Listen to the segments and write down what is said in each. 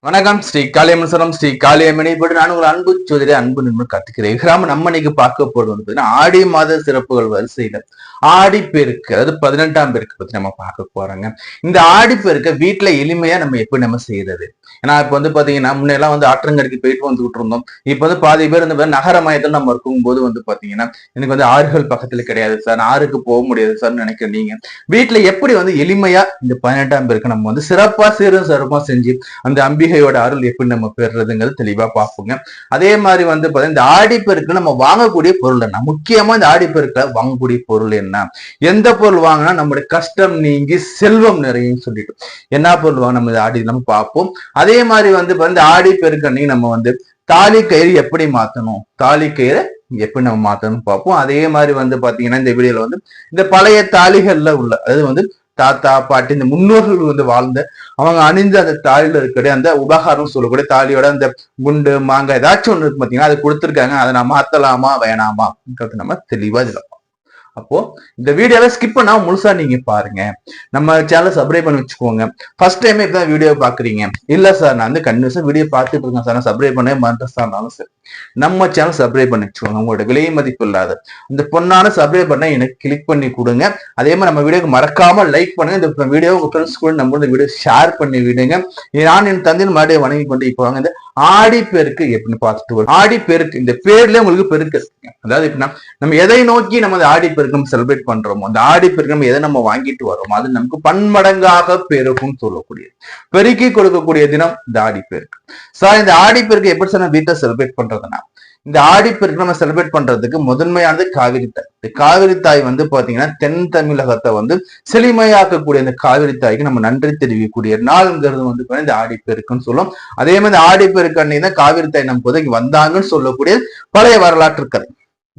வணக்கம். ஸ்ரீ காளியம்மன் ஸ்ரீ காளியம்மனை இப்படி நான் உங்கள் அன்பு சோதரி அன்பு நின்று கத்துக்கிறேன். நம்ம இன்னைக்கு பார்க்க போறது வந்து ஆடி மாத சிறப்புகள் வரிசையில ஆடி பெருக்கு, அதாவது 18ஆம் பெருக்கு பத்தி நம்ம பார்க்க போறோங்க. இந்த ஆடி பெருக்க வீட்டுல எளிமையா நம்ம எப்படி நம்ம செய்யறது? ஏன்னா இப்ப வந்து பாத்தீங்கன்னா முன்னெல்லாம் வந்து ஆற்றங்கரைக்கு போயிட்டு வந்துகிட்டு இருந்தோம். இப்ப வந்து பாதி பேர் இந்த நகரமயத்தில் நம்ம இருக்கும்போது வந்து பாத்தீங்கன்னா எனக்கு வந்து ஆறுகள் பக்கத்துல கிடையாது சார், ஆறுக்கு போக முடியாது சார் நினைக்கிற நீங்க வீட்டுல எப்படி வந்து எளிமையா இந்த 18ஆம் பெருக்கு நம்ம வந்து சிறப்பா சிறப்பா செஞ்சு அந்த அம்பிகையோட அருள் எப்படி நம்ம பெறுறதுங்கிறது தெளிவா பார்ப்போங்க. அதே மாதிரி வந்து பாத்தீங்கன்னா இந்த ஆடிப்பெருக்கு நம்ம வாங்கக்கூடிய பொருள் என்ன, முக்கியமா இந்த ஆடிப்பெருக்குல வாங்கக்கூடிய பொருள் என்ன, எந்த பொருள் வாங்கினா நம்முடைய கஷ்டம் நீங்கி செல்வம் நிறையும் சொல்லிட்டு என்ன பொருள் வாங்க நம்ம ஆடி நம்ம பார்ப்போம். அதே மாதிரி வந்து இந்த ஆடிப்பெருக்கு அன்னைக்கு நம்ம வந்து தாலி கயிறு எப்படி மாத்தணும், தாலி கயிறு எப்படி நம்ம மாத்தணும் பார்ப்போம். அதே மாதிரி வந்து பாத்தீங்கன்னா இந்த வீடியோல வந்து இந்த பழைய தாலிகள்ல உள்ள, அதாவது வந்து தாத்தா பாட்டி இந்த முன்னோர்கள் வந்து வாழ்ந்த அவங்க அணிந்த அந்த தாலியில இருக்கக்கூடிய அந்த உபகாரம் சொல்லக்கூடிய தாலியோட அந்த குண்டு மாங்காய் ஏதாச்சும் ஒண்ணு இருக்கு பாத்தீங்கன்னா அது கொடுத்துருக்காங்க. அதை நான் மாத்தலாமா வேணாமா நம்ம தெளிவா இதுல. அப்போ இந்த வீடியோவை ஸ்கிப் பண்ணாம முழுசா நீங்க பாருங்க. நம்ம சேனலை சப்ஸ்கிரைப் பண்ணி வச்சுக்கோங்க. ஃபர்ஸ்ட் டைம் இப்பதான் வீடியோ பாக்குறீங்க, இல்ல சார் நான் வந்து கண்டினியூஸா வீடியோ பார்த்துட்டு இருக்கேன் சார், நான் சப்ஸ்கிரைப் பண்ணவே மாட்டேன் சார், நம்ம சேனல் சப்ஸ்கிரைப் பண்ணி வச்சுக்கோங்க. உங்களோட விலை மதிப்பு இல்லாத இந்த பொண்ணான சப்ஸ்கிரைப் பண்ண எனக்கு கிளிக் பண்ணி கொடுங்க. அதே மாதிரி நம்ம வீடியோக்கு மறக்காம லைக் பண்ணுங்க. இந்த வீடியோ உங்க ஃப்ரெண்ட்ஸ் கூட நம்ம இந்த வீடியோ ஷேர் பண்ணி விடுங்க. நான் என் தந்தையின் மறுபடியும் வணங்கி கொண்டு இப்போ வாங்க இந்த ஆடி பெருக்கு எப்படின்னு பார்த்துட்டு வரும். ஆடி பெருக்கு இந்த பேர்ல உங்களுக்கு பெருக்கு இருக்குங்க. அதாவது எப்படின்னா நம்ம எதை நோக்கி நம்ம ஆடி பெருக்கு நம்ம செலிப்ரேட் பண்றோமோ, அந்த ஆடி பெருக்கு நம்ம எதை நம்ம வாங்கிட்டு வரோமோ அது நமக்கு பன்மடங்காக பெருகும் சொல்லக்கூடிய பெருக்கி கொடுக்கக்கூடிய தினம் இந்த ஆடி பெருக்கு. சார் இந்த ஆடி பெருக்கு எப்படி சார் வீட்டை செலிப்ரேட் பண்றதுன்னா, இந்த ஆடி பெருக்கு நம்ம செலிப்ரேட் பண்றதுக்கு முதன்மையானது காவிரி தாய். இந்த காவிரி தாய் வந்து பாத்தீங்கன்னா தென் தமிழகத்தை வந்து செழுமையாக்கக்கூடிய இந்த காவிரி தாய்க்கு நம்ம நன்றி தெரிவிக்கக்கூடிய நாள்ங்கிறது வந்து இந்த ஆடி பெருக்குன்னு சொல்லும். அதே மாதிரி ஆடி பெருக்கு அன்னைக்கு தான் காவிரி தாய் நம்ம உதவி வந்தாங்கன்னு சொல்லக்கூடிய பழைய வரலாற்று கதை.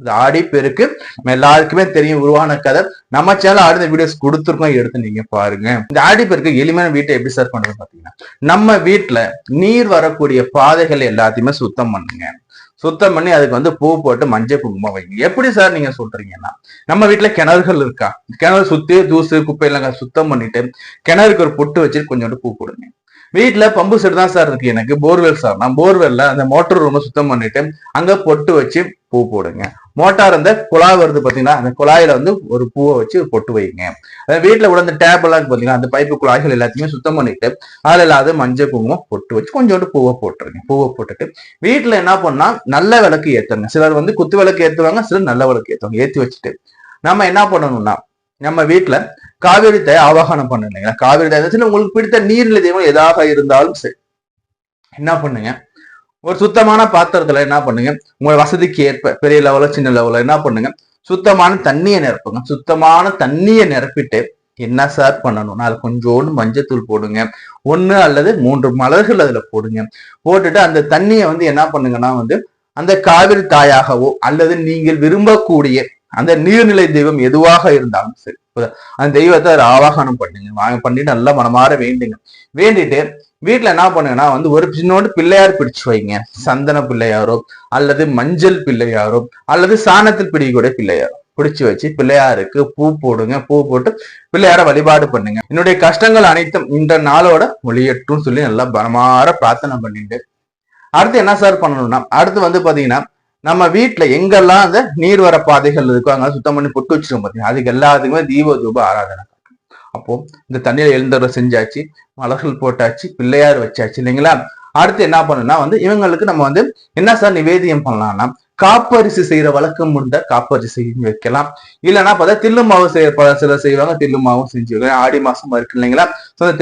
இந்த ஆடி பெருக்கு நம்ம எல்லாருக்குமே தெரியும், உருவான கதை. நம்ம சேனல் அடுத்த வீடியோஸ் கொடுத்துருக்கோம், எடுத்து நீங்க பாருங்க. இந்த ஆடி பெருக்கு எளிமையான வீட்டை எப்படி சார் பண்றது பாத்தீங்கன்னா, நம்ம வீட்டுல நீர் வரக்கூடிய பாதைகள் எல்லாத்தையுமே சுத்தம் பண்ணுங்க. சுத்தம் பண்ணி அதுக்கு வந்து பூ போட்டு மஞ்சள் குங்குமம் வைங்க. எப்படி சார் நீங்க சொல்றீங்கன்னா, நம்ம வீட்டுல கிணறுகள் இருக்கா, கிணறு சுத்தி தூசு குப்பையெல்லாம் சுத்தம் பண்ணிட்டு கிணறுக்கு ஒரு பொட்டு வச்சு கொஞ்சோண்டு பூ போடுங்க. வீட்டுல பம்பு செட் தான் சார் இருக்கு, எனக்கு போர்வெல் சார், நான் போர்வெல்ல அந்த மோட்டர் ரூம் சுத்தம் பண்ணிட்டு அங்க பொட்டு வச்சு பூ போடுங்க. மோட்டார் அந்த குழாய் வருது பாத்தீங்கன்னா, அந்த குழாயில வந்து ஒரு பூவை வச்சு பொட்டு வைங்க. வீட்டுல கூட அந்த டேப் எல்லாம் பாத்தீங்கன்னா அந்த பைப்பு குழாய்கள் எல்லாத்தையுமே சுத்தம் பண்ணிட்டு அதுல இல்லாத மஞ்சள் குங்குமம் பொட்டு வச்சு கொஞ்சோண்டு பூவை போட்டுருங்க. பூவை போட்டுட்டு வீட்டுல என்ன பண்ணா நல்ல விளக்கு ஏத்துங்க. சிலர் வந்து குத்து விளக்கு ஏத்துவாங்க, சிலர் நல்ல விளக்கு ஏத்துவாங்க. ஏத்தி வச்சுட்டு நம்ம என்ன பண்ணணும்னா, நம்ம வீட்டுல காவிரி தாயை ஆவாகனம் பண்ண இல்லைங்களா, காவிரி தாய் உங்களுக்கு பிடித்த நீர்நிலை தெய்வம் எதாக இருந்தாலும் சரி என்ன பண்ணுங்க, ஒரு சுத்தமான பாத்திரத்துல என்ன பண்ணுங்க, உங்க வசதிக்கு ஏற்ப பெரிய லெவல சின்ன லெவல என்ன பண்ணுங்க, சுத்தமான தண்ணியை நிரப்புங்க. சுத்தமான தண்ணியை நிரப்பிட்டு என்ன சார் பண்ணணும், அதுல கொஞ்சோண்டு மஞ்சத்தூள் போடுங்க, 1 அல்லது 3 மலர்கள் அதுல போடுங்க. போட்டுட்டு அந்த தண்ணியை வந்து என்ன பண்ணுங்கன்னா வந்து அந்த காவிரி தாயாகவோ அல்லது நீங்கள் விரும்பக்கூடிய அந்த நீர்நிலை தெய்வம் எதுவாக இருந்தாலும் சரி அந்த தெய்வத்தை ஆவாகனம் பண்ணுங்க. பண்ணிட்டு நல்லா மனமாற வேண்டுங்க. வேண்டிட்டு வீட்டுல என்ன பண்ணுங்கன்னா வந்து ஒரு சின்னோண்டு பிள்ளையார் பிடிச்சு வைங்க. சந்தன பிள்ளையாரோ அல்லது மஞ்சள் பிள்ளையாரோ அல்லது சாணத்தில் பிடிக்கக்கூடிய பிள்ளையாரோ பிடிச்சு வச்சு பிள்ளையாருக்கு பூ போடுங்க. பூ போட்டு பிள்ளையார வழிபாடு பண்ணுங்க. என்னுடைய கஷ்டங்கள் அனைத்தும் இந்த நாளோட ஒளியட்டும்னு சொல்லி நல்லா பரமாற பிரார்த்தனை பண்ணிட்டு அடுத்து என்ன சார் பண்ணணும்னா, அடுத்து வந்து பாத்தீங்கன்னா நம்ம வீட்டுல எங்கெல்லாம் அந்த நீர் வர பாதைகள் இருக்கோ அங்க சுத்தம் பண்ணி பொட்டு வச்சிருக்கோம் பாத்தீங்கன்னா அதுக்கு எல்லாத்துக்குமே தீப தூப ஆராதனை. அப்போ இந்த தண்ணியில எழுந்தர செஞ்சாச்சு, மலர்கள் போட்டாச்சு, பிள்ளையார் வச்சாச்சு இல்லைங்களா. அடுத்து என்ன பண்ணுன்னா வந்து இவங்களுக்கு நம்ம வந்து என்ன சார் நிவேதியம் பண்ணலாம்னா, காப்பரிசி செய்யற வழக்கம் முடிந்த காப்பரிசி வைக்கலாம். இல்லைன்னா பார்த்தா தில்லு மாவு செய்ய சிலர் செய்வாங்க, தில்லு மாவும் செஞ்சு வைக்கலாம். ஆடி மாசமா இருக்கு இல்லைங்களா,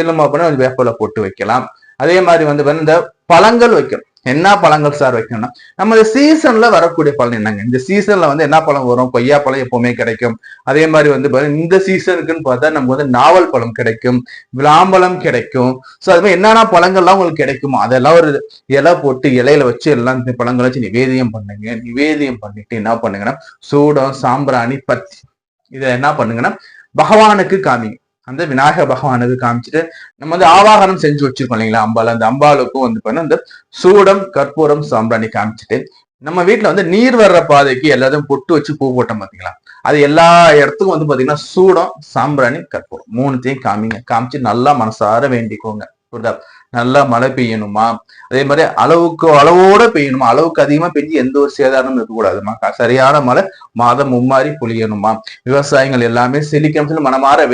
தில்லு மாவு பண்ணி கொஞ்சம் வேப்பலை போட்டு வைக்கலாம். அதே மாதிரி வந்து இந்த பழங்கள் வைக்கணும். என்ன பழங்கள் சார் வைக்கணும்னா, நம்ம இந்த சீசன்ல வரக்கூடிய பழம் என்னங்க, இந்த சீசன்ல வந்து என்ன பழம் வரும், கொய்யா பழம் எப்பவுமே கிடைக்கும். அதே மாதிரி வந்து இந்த சீசனுக்குன்னு பார்த்தா நமக்கு வந்து நாவல் பழம் கிடைக்கும், விளாம்பழம் கிடைக்கும். சோ அது மாதிரி என்னென்ன பழங்கள்லாம் உங்களுக்கு கிடைக்குமோ அதெல்லாம் ஒரு இலை போட்டு இலையில வச்சு எல்லாம் இந்த பழங்களை வச்சு நிவேதியம் பண்ணுங்க. நிவேதியம் பண்ணிட்டு என்ன பண்ணுங்கன்னா சூடம் சாம்பிராணி பத்தி இதை என்ன பண்ணுங்கன்னா பகவானுக்கு காமிங்க. அந்த விநாயக பகவானுக்கு காமிச்சிட்டு நம்ம வந்து ஆவாகனம் செஞ்சு வச்சிருக்கோம் இல்லைங்களா அம்பாள், அந்த அம்பாளுக்கும் வந்து பண்ண இந்த சூடம் கற்பூரம் சாம்பிராணி காமிச்சிட்டு நம்ம வீட்டுல வந்து நீர் வர்ற பாதைக்கு எல்லாத்தையும் பொட்டு வச்சு பூ போட்டோம் பாத்தீங்களா, அது எல்லா இடத்துக்கும் வந்து பாத்தீங்கன்னா சூடம் சாம்பிராணி கற்பூரம் 3த்தையும் காமிங்க. காமிச்சு நல்லா மனசார வேண்டிக்கோங்க. புரியுதா? நல்லா மழை பெய்யணுமா, அதே மாதிரி அளவோட பெய்யணுமா, அளவுக்கு அதிகமா பெஞ்சு எந்த ஒரு சேதாரமும் இருக்கக்கூடாதுமா, சரியான மழை மாதம் மும்மாறி பொழியணுமா, விவசாயங்கள் எல்லாமே செழிக்கணும்னு சொல்லி மனமாற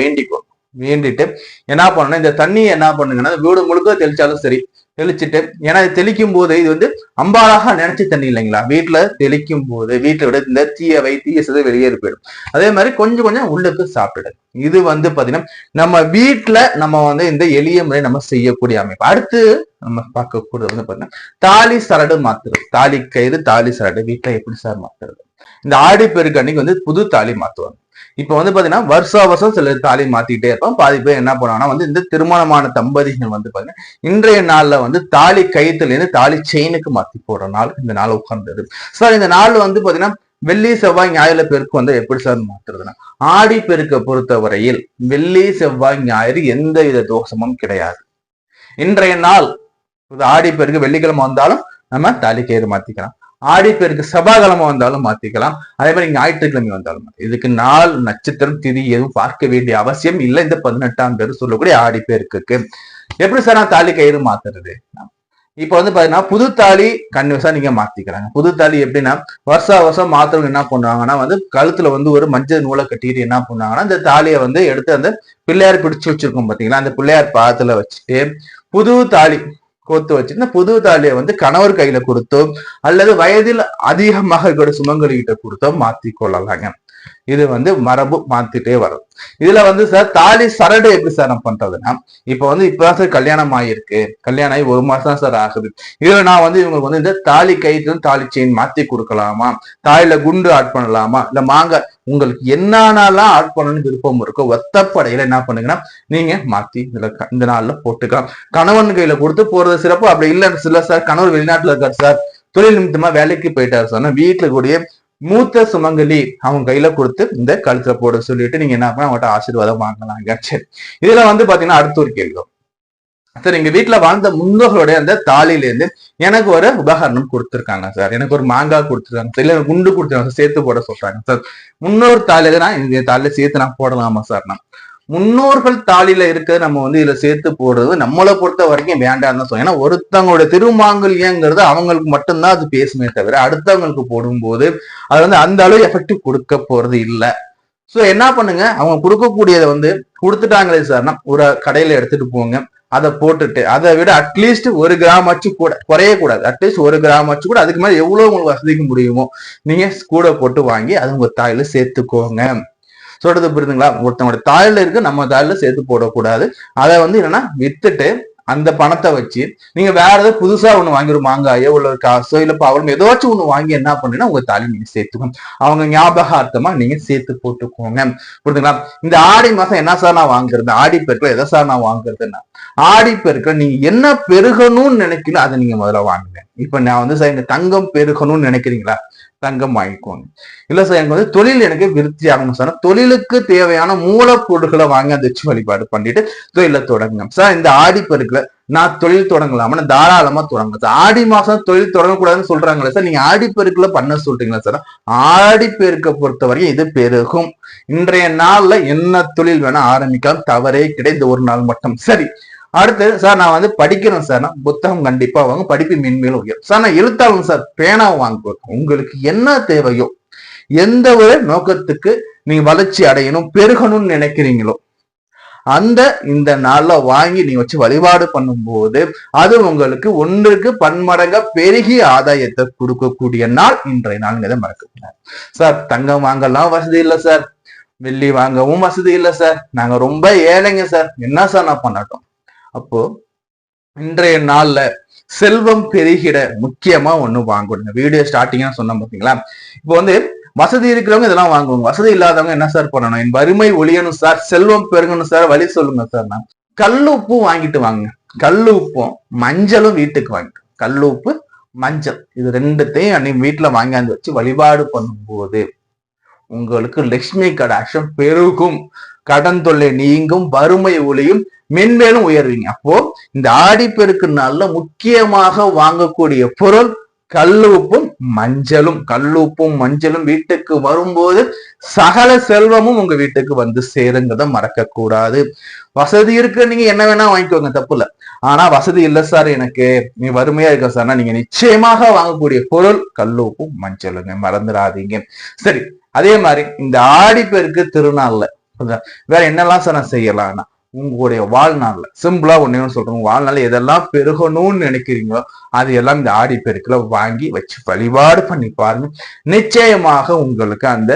வேண்டிட்டு என்ன பண்ணணும், இந்த தண்ணியை என்ன பண்ணுங்கன்னா வீடு முழுக்க தெளிச்சாலும் சரி, தெளிச்சுட்டு, ஏன்னா தெளிக்கும் போது இது வந்து அம்பாலாக நினைச்சு தண்ணி இல்லைங்களா, வீட்டுல தெளிக்கும் போது வீட்டுல விட இந்த தீய சதை வெளியேறி போயிடும். அதே மாதிரி கொஞ்சம் கொஞ்சம் உள்ளுக்கு சாப்பிடு. இது வந்து பாத்தீங்கன்னா நம்ம வீட்டுல நம்ம வந்து இந்த எளிய முறை நம்ம செய்யக்கூடிய அமைப்பு. அடுத்து நம்ம பார்க்கக்கூடியது வந்து பாத்தீங்கன்னா தாலி சரடு மாத்துறது. தாலி கயிறு, தாலி சரடு வீட்டுல எப்படி சார் மாத்துறது? இந்த ஆடி பெருக்கு அன்னைக்கு வந்து புது தாலி மாத்துவாங்க. இப்ப வந்து பாத்தீங்கன்னா வருஷம் சில தாலி மாத்திக்கிட்டே இருப்போம். பாதி பேர் என்ன பண்ணுவாங்கன்னா வந்து இந்த திருமணமான தம்பதிகள் வந்து பாத்தீங்கன்னா இன்றைய நாள்ல வந்து தாலி கயிற்றுல இருந்து தாலி செயினுக்கு மாத்தி போடுற நாள் இந்த நாள் உட்கார்ந்தது. சார் இந்த நாள் வந்து பாத்தீங்கன்னா வெள்ளி செவ்வாய் ஞாயிறு பெருக்கு வந்து எப்படி சார் மாத்துறதுன்னா, ஆடி பெருக்க பொறுத்த வரையில் வெள்ளி செவ்வாய் ஞாயிறு எந்த வித தோஷமும் கிடையாது. இன்றைய நாள் ஆடி பெருக்கு வெள்ளிக்கிழமை வந்தாலும் நம்ம தாலி கயிறு மாத்திக்கலாம், ஆடிப்பெருக்கு செவ்வாய்க்கிழமை வந்தாலும் மாத்திக்கலாம், அதே மாதிரி ஞாயிற்றுக்கிழமை வந்தாலும். இதுக்கு நாள் நட்சத்திரம் திதி எதுவும் பார்க்க வேண்டிய அவசியம் இல்லை. இந்த 18ஆம் பேர் சொல்லக்கூடிய ஆடிப்பெருக்கு எப்படி சார் நான் தாலி கயிறு மாத்துறது? இப்ப வந்து பாத்தீங்கன்னா புது தாலி கன்னிவசா நீங்க மாத்திக்கிறாங்க. புது தாலி எப்படின்னா வருஷம் மாத்திரவங்க என்ன பண்ணுவாங்கன்னா வந்து கழுத்துல வந்து ஒரு மஞ்சள் நூலை கட்டிட்டு என்ன பண்ணுவாங்கன்னா இந்த தாலியை வந்து எடுத்து அந்த பிள்ளையார் பிடிச்சு வச்சிருக்கோம் பாத்தீங்களா, அந்த பிள்ளையார் பாதத்துல வச்சுட்டு புது தாலி கோத்து வச்சுன்னா புது தாலியை வந்து கணவர் கையில கொடுத்தோ அல்லது வயதில் அதிகமாக இருக்கிற சுமங்கலி கிட்ட கொடுத்தோ மாத்தி கொள்ளலாங்க. இது வந்து மரபு மாத்திட்டே வரும். இதுல வந்து சார் தாலி சரடு எப்படி சார் நம்ம பண்றதுன்னா, இப்ப வந்து இப்பதான் சார் கல்யாணம் ஆகிருக்கு, கல்யாணம் ஆகி 1 மாசம் தான் சார் ஆகுது. இதுல நான் வந்து இவங்களுக்கு வந்து இந்த தாலி கயிறு தாலி செயின் மாத்தி கொடுக்கலாமா, தாலில குண்டு ஆட் பண்ணலாமா, இல்ல மாங்காய் உங்களுக்கு என்னென்னலாம் ஆட் பண்ணணும்னு விருப்பம் இருக்கோ ஒத்தப்படையில என்ன பண்ணுங்கன்னா நீங்க மாத்தி இந்த நாள்ல போட்டுக்கலாம். கணவன் கையில கொடுத்து போறது சிறப்பு. அப்படி இல்லைன்னு சில சார் கணவர் வெளிநாட்டுல இருக்காரு சார், தொழில் நிமித்தமா வேலைக்கு போயிட்டாரு சார், வீட்டுல கூடிய மூத்த சுமங்கலி அவங்க கையில கொடுத்து இந்த கழுத்துல போட சொல்லிட்டு நீங்க என்ன பண்ண அவங்கள்ட்ட ஆசீர்வாதம் வாங்கலாங்க. சரி, இதுல வந்து பாத்தீங்கன்னா அடுத்த ஒரு கேள்வி சார், எங்க வீட்டுல வாழ்ந்த முன்னோர்களுடைய அந்த தாலியில இருந்து எனக்கு ஒரு உபகரணம் கொடுத்துருக்காங்க சார், எனக்கு ஒரு மாங்காய் கொடுத்துருக்காங்க சார், இல்ல குண்டு கொடுத்துருக்காங்க, சேர்த்து போட சொல்றாங்க சார். முன்னோர் தாலியில நான் இந்த தாலியில சேர்த்து நான் போடலாமா சார்? நான் முன்னோர்கள் தாலியில இருக்கிறது நம்ம வந்து இதுல சேர்த்து போடுறது நம்மளை பொறுத்த வரைக்கும் வேண்டாம் தான் சொல்லுவோம். ஏன்னா ஒருத்தவங்களுடைய திருமாங்கல்யங்கிறது அவங்களுக்கு மட்டும்தான் அது பேசுமே தவிர அடுத்தவங்களுக்கு போடும்போது அது வந்து அந்த அளவு எஃபெக்டிவ் கொடுக்க போறது இல்லை. சோ என்ன பண்ணுங்க, அவங்க கொடுக்கக்கூடியதை வந்து கொடுத்துட்டாங்களே சார்னா ஒரு கடையில எடுத்துட்டு போங்க, அதை போட்டுட்டு அதை விட அட்லீஸ்ட் 1 கிராம் ஆச்சு கூட குறையக்கூடாது, அட்லீஸ்ட் 1 கிராம் ஆச்சு கூட அதுக்கு மேல எவ்வளவு உங்களுக்கு வசதிக்கு முடியுமோ நீங்க கூட போட்டு வாங்கி அது உங்க தாயில சேர்த்துக்கோங்க. சொல்றது புரியுதுங்களா? ஒருத்தவங்களோட தாயில இருக்கு, நம்ம தாயில சேர்த்து போடக்கூடாது. அதை வந்து என்னன்னா வித்துட்டு அந்த பணத்தை வச்சு நீங்க வேற ஏதாவது புதுசா ஒண்ணு வாங்கி ஒரு மாங்காயோ உள்ள ஒரு காசோ இல்ல பவரம் ஏதாச்சும் ஒண்ணு வாங்கி என்ன பண்ணுன்னா உங்க தாலி நீங்க சேர்த்துக்கோங்க, அவங்க ஞாபகார்த்தமா நீங்க சேர்த்து போட்டுக்கோங்க. புரியுதுங்களா? இந்த ஆடி மாசம் என்ன சார் நான் வாங்குறது, ஆடி பெருக்குல எதை சார் நான் வாங்குறதுன்னா, ஆடி பெருக்குல நீங்க என்ன பெருகணும்னு நினைக்கிறீங்களோ அதை நீங்க முதல்ல வாங்குங்க. இப்ப நான் வந்து சார் இந்த தங்கம் பெருகணும்னு நினைக்கிறீங்களா, தங்கம் வாங்கிக்கோங்க. இல்ல சார் எனக்கு வந்து தொழில் எனக்கு விருத்தி ஆகணும் சார், தொழிலுக்கு தேவையான மூலப்பொருட்களை வாங்கி அதை வச்சு வழிபாடு பண்ணிட்டு தொழில தொடங்குங்க சார். இந்த ஆடி பெருக்குல நான் தொழில் தொடங்கலாமா, தாராளமா தொடங்க சார். ஆடி மாசம் தொழில் தொடங்கக்கூடாதுன்னு சொல்றாங்களே சார், நீங்க ஆடி பெருக்குல பண்ண சொல்றீங்களா சார்? ஆடி பெருக்க பொறுத்த வரைக்கும் இது பெருகும். இன்றைய நாள்ல என்ன தொழில் வேணா ஆரம்பிக்கலாம், தவறே கிடையாது, இந்த ஒரு நாள் மட்டும். சரி, அடுத்து சார் நான் வந்து படிக்கிறேன் சார், நான் புத்தகம் கண்டிப்பா வாங்க, படிப்பு மென்மேலும் உயரும் சார். நான் எழுத்தாளன் சார், பேனாவை வாங்குவேன். உங்களுக்கு என்ன தேவையோ எந்த ஒரு நோக்கத்துக்கு நீங்க வளர்ச்சி அடையணும் பெருகணும்னு நினைக்கிறீங்களோ அந்த இந்த நாள்ல வாங்கி நீங்க வச்சு வழிபாடு பண்ணும்போது அது உங்களுக்கு 1க்கு பன்மடங்கா பெருகிய ஆதாயத்தை கொடுக்கக்கூடிய நாள் இன்றைய நாள். இதை மறக்கக்கூடாது சார். தங்கம் வாங்கலாம் வசதி இல்லை சார், வெள்ளி வாங்கவும் வசதி இல்லை சார், நாங்க ரொம்ப ஏழைங்க சார், என்ன சார் நான் பண்ணட்டும்? அப்போ இன்றைய நாள்ல செல்வம் பெருகிட முக்கியமா ஒண்ணு வாங்கணுங்க. வீடியோ ஸ்டார்டிங்கா சொன்னோம் பாத்தீங்களா, இப்போ வந்து வசதி இருக்கிறவங்க இதெல்லாம் வாங்குவாங்க, வசதி இல்லாதவங்க என்ன சார் பண்ணணும், என் வறுமை ஒழியணும் சார், செல்வம் பெருகணும் சார், வழி சொல்லுங்க சார். நான் கல்லு உப்பு வாங்கிட்டு வாங்க, கல்லு உப்பும் மஞ்சளும் வீட்டுக்கு வாங்கிட்டு, கல்லு உப்பு மஞ்சள் இது 2த்தையும் அன்னைக்கு வீட்டுல வாங்கியாந்து வச்சு வழிபாடு பண்ணும்போது உங்களுக்கு லட்சுமி கடாட்சம் பெருகும், கடன் தொல்லை நீங்கும், வறுமை ஒளியும், மென்மேலும் உயர்வீங்க. அப்போ இந்த ஆடிப்பெருக்கு நாள்ல முக்கியமாக வாங்கக்கூடிய பொருள் கல்லுப்பும் மஞ்சளும் வீட்டுக்கு வரும்போது சகல செல்வமும் உங்க வீட்டுக்கு வந்து சேருங்கிறத மறக்க கூடாது. வசதி இருக்கு, நீங்க என்ன வேணா வாங்கிக்கோங்க, தப்பு இல்ல. ஆனா வசதி இல்ல சார், எனக்கு நீ வறுமையா இருக்க சார்னா நீங்க நிச்சயமாக வாங்கக்கூடிய பொருள் கல்லுப்பும் மஞ்சளுங்க, மறந்துடாதீங்க. சரி, அதே மாதிரி இந்த ஆடிப்பெருக்கு திருநாள்ல வேற என்னெல்லாம் சார் நான் செய்யலாம்னா, உங்களுடைய வாழ்நாள்ல சிம்பிளா ஒண்ணு சொல்றோம், வாழ்நாள் எதெல்லாம் பெருகணும்னு நினைக்கிறீங்களோ அது எல்லாம் இந்த ஆடி பெருக்குல வாங்கி வச்சு வழிபாடு பண்ணி பாருங்க. நிச்சயமாக உங்களுக்கு அந்த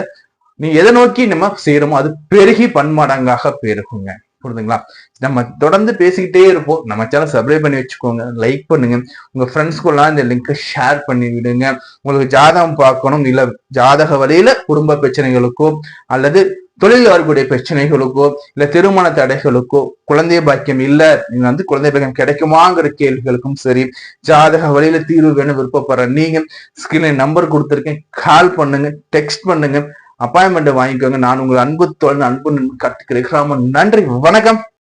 நீ எதை நோக்கி நம்ம செய்யறோமோ அது பெருகி பன்மடங்காக பெருகுங்க. புரியுதுங்களா? நம்ம தொடர்ந்து பேசிக்கிட்டே இருப்போம். நம்ம சேனல் சப்ஸ்கிரைப் பண்ணி வச்சுக்கோங்க, லைக் பண்ணுங்க, உங்க ஃப்ரெண்ட்ஸ்குலாம் இந்த லிங்கை ஷேர் பண்ணி விடுங்க. உங்களுக்கு ஜாதகம் பார்க்கணும், இல்ல ஜாதக வழியில குடும்ப பிரச்சனைகளுக்கோ அல்லது தொழில் வரக்கூடிய பிரச்சனைகளுக்கோ இல்ல திருமண தடைகளுக்கோ, குழந்தை பாக்கியம் இல்ல நீங்க குழந்தை பாக்கியம் கிடைக்குமாங்கிற கேள்விகளுக்கும் சரி, ஜாதக வழியில தீர்வு வேணும் விருப்பப்படுற நீங்க ஸ்கிரீன்ல நம்பர் கொடுத்துருக்கேன், கால் பண்ணுங்க, டெக்ஸ்ட் பண்ணுங்க, அப்பாயின்மெண்ட் வாங்கிக்கோங்க. நான் உங்கள் அன்பு தோழன், அன்பு கார்த்திக் ரகுராமன். நன்றி, வணக்கம்.